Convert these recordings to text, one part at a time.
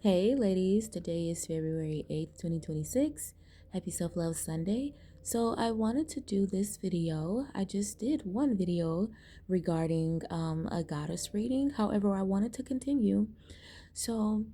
Hey ladies, today is February 8th, 2026. Happy Self-Love Sunday. So I wanted to do this video. I just did one video regarding a goddess reading. However, I wanted to continue. So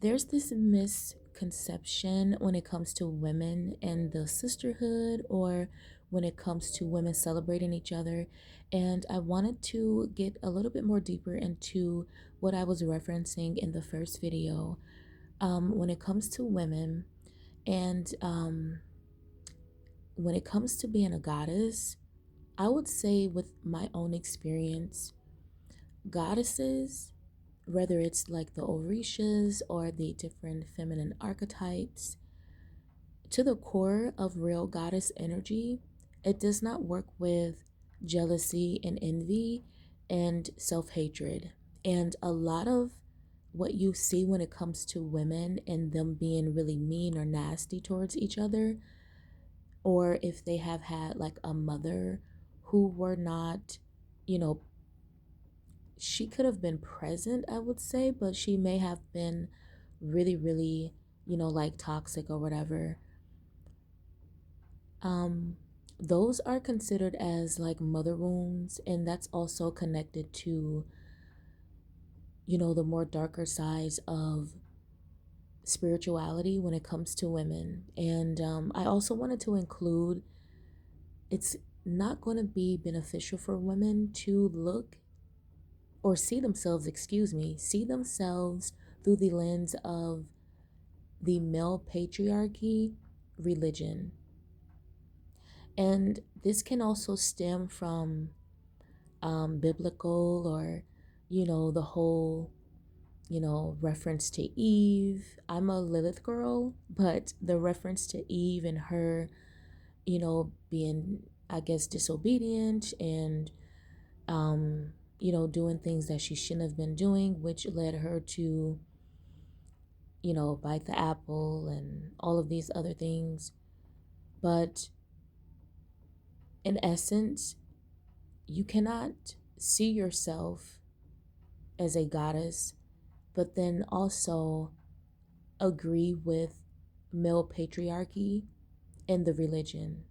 there's this misconception when it comes to women and the sisterhood, or when it comes to women celebrating each other. And I wanted to get a little bit more deeper into what I was referencing in the first video, when it comes to women, and when it comes to being a goddess. I would say, with my own experience, goddesses, whether it's like the Orishas or the different feminine archetypes, to the core of real goddess energy, it does not work with jealousy and envy and self hatred. And a lot of what you see when it comes to women and them being really mean or nasty towards each other, or if they have had like a mother who were not, you know, she could have been present, I would say, but she may have been really, really, like toxic or whatever. Um, those are considered as like mother wounds, and that's also connected to, the more darker sides of spirituality when it comes to women. And I also wanted to include, it's not going to be beneficial for women to look or see themselves, see themselves through the lens of the male patriarchy religion. And this can also stem from biblical, or, the whole, reference to Eve. I'm a Lilith girl, but the reference to Eve and her, being, I guess, disobedient and, doing things that she shouldn't have been doing, which led her to, bite the apple and all of these other things. But in essence, you cannot see yourself as a goddess, but then also agree with male patriarchy and the religion,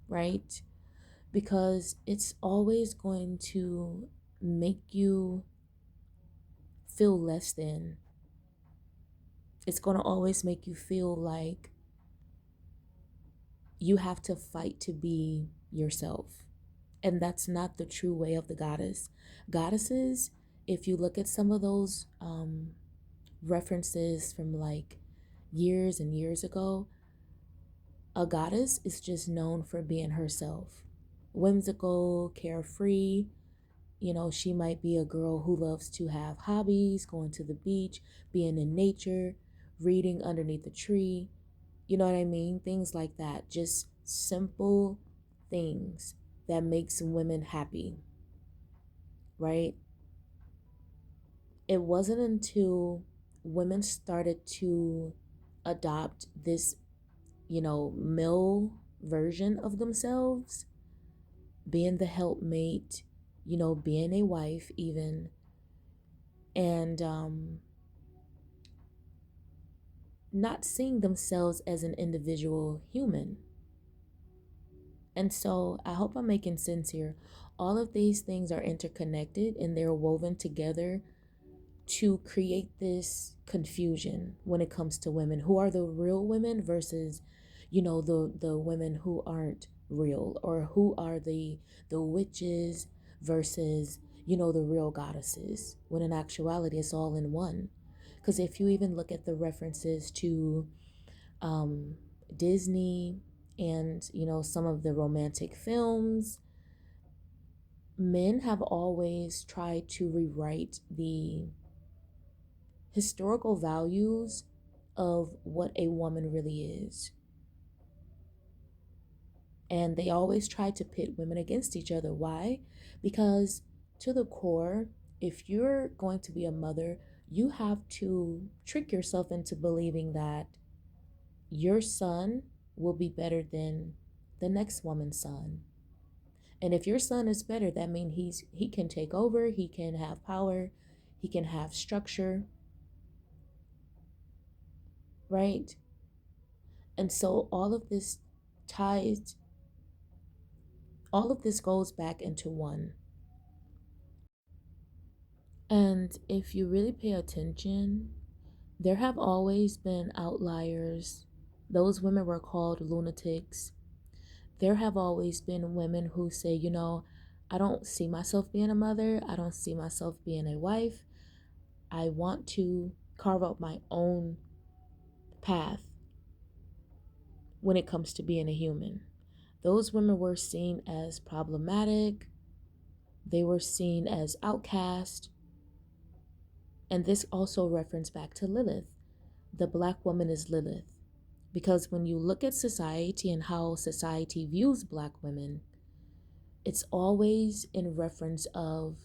right? Because it's always going to make you feel less than. It's going to always make you feel like you have to fight to be yourself. And that's not the true way of the goddess. Goddesses, if you look at some of those references from like years and years ago, a goddess is just known for being herself. Whimsical, carefree. She might be a girl who loves to have hobbies, going to the beach, being in nature, reading underneath a tree. You know what I mean? Things like that. Just simple things that makes women happy, right? It wasn't until women started to adopt this, male version of themselves, being the helpmate, being a wife, even, and not seeing themselves as an individual human. And so I hope I'm making sense here. All of these things are interconnected and they're woven together to create this confusion when it comes to women. Who are the real women versus, the women who aren't real, or who are the witches versus, the real goddesses, when in actuality it's all in one. Because if you even look at the references to um, Disney and, some of the romantic films, men have always tried to rewrite the historical values of what a woman really is. And they always try to pit women against each other. Why? Because to the core, if you're going to be a mother, you have to trick yourself into believing that your son will be better than the next woman's son. And if your son is better, that means he can take over, he can have power, he can have structure. right? And so ties, all of this goes back into one. And if you really pay attention, there have always been outliers. Those women were called lunatics. There have always been women who say, I don't see myself being a mother. I don't see myself being a wife. I want to carve out my own path when it comes to being a human. Those women were seen as problematic. They were seen as outcast. And this also referenced back to Lilith. The black woman is Lilith. Because when you look at society and how society views black women, it's always in reference of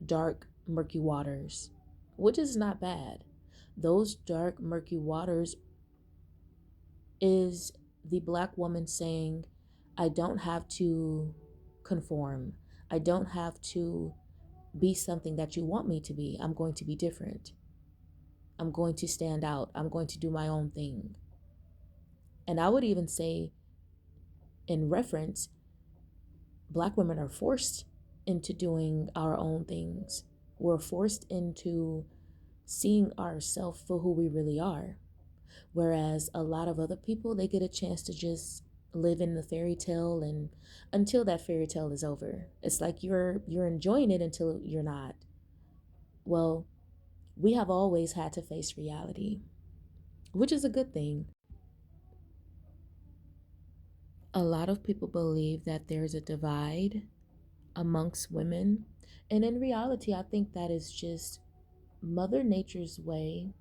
dark, murky waters, which is not bad. Those dark, murky waters is the black woman saying, I don't have to conform. I don't have to be something that you want me to be. I'm going to be different. I'm going to stand out. I'm going to do my own thing. And I would even say, in reference, black women are forced into doing our own things. We're forced into seeing ourselves for who we really are. Whereas a lot of other people, they get a chance to just live in the fairy tale, and until that fairy tale is over. It's like you're enjoying it until you're not. Well, we have always had to face reality, which is a good thing. A lot of people believe that there's a divide amongst women. And in reality, I think that is just Mother Nature's way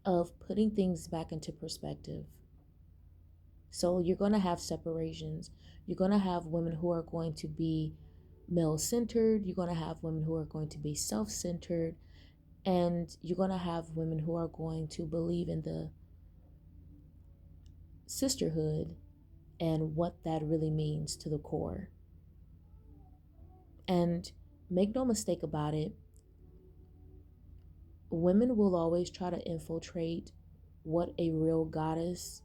of putting things back into perspective. So you're going to have separations. You're going to have women who are going to be male centered. You're going to have women who are going to be self centered. And you're going to have women who are going to believe in the sisterhood and what that really means to the core. And make no mistake about it, women will always try to infiltrate what a real goddess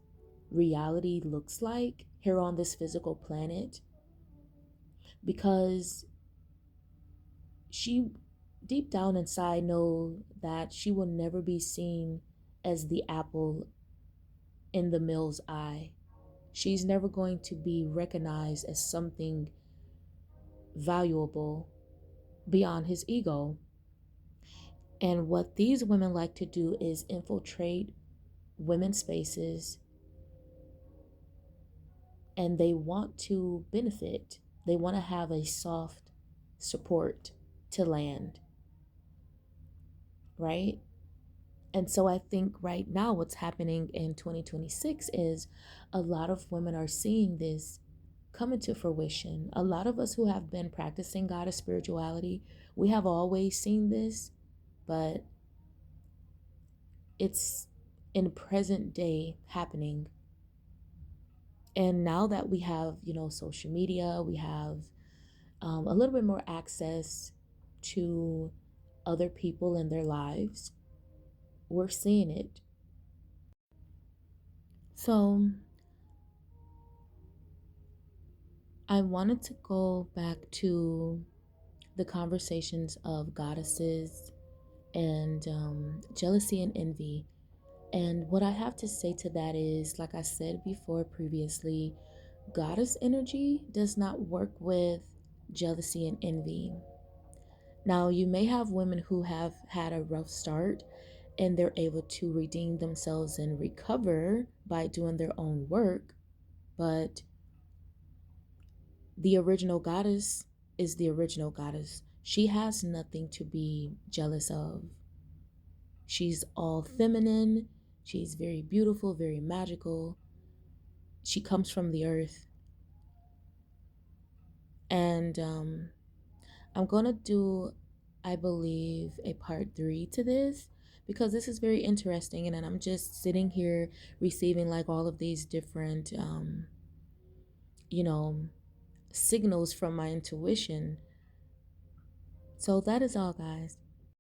reality looks like here on this physical planet, because she deep down inside know that she will never be seen as the apple in the male's eye. She's never going to be recognized as something valuable beyond his ego. And what these women like to do is infiltrate women's spaces, and they want to benefit. They want to have a soft support to land, right? And so I think right now what's happening in 2026 is a lot of women are seeing this come into fruition. A lot of us who have been practicing goddess spirituality, we have always seen this, but it's in present day happening. And now that we have, social media, we have a little bit more access to other people in their lives, we're seeing it. So I wanted to go back to the conversations of goddesses and jealousy and envy. And what I have to say to that is, like I said before previously, goddess energy does not work with jealousy and envy. Now, you may have women who have had a rough start and they're able to redeem themselves and recover by doing their own work, but the original goddess is the original goddess. She has nothing to be jealous of. She's all feminine. She's very beautiful, very magical. She comes from the earth. And I'm going to do, I believe, a part 3 to this because this is very interesting. And then I'm just sitting here receiving like all of these different, you know, signals from my intuition. So that is all, guys.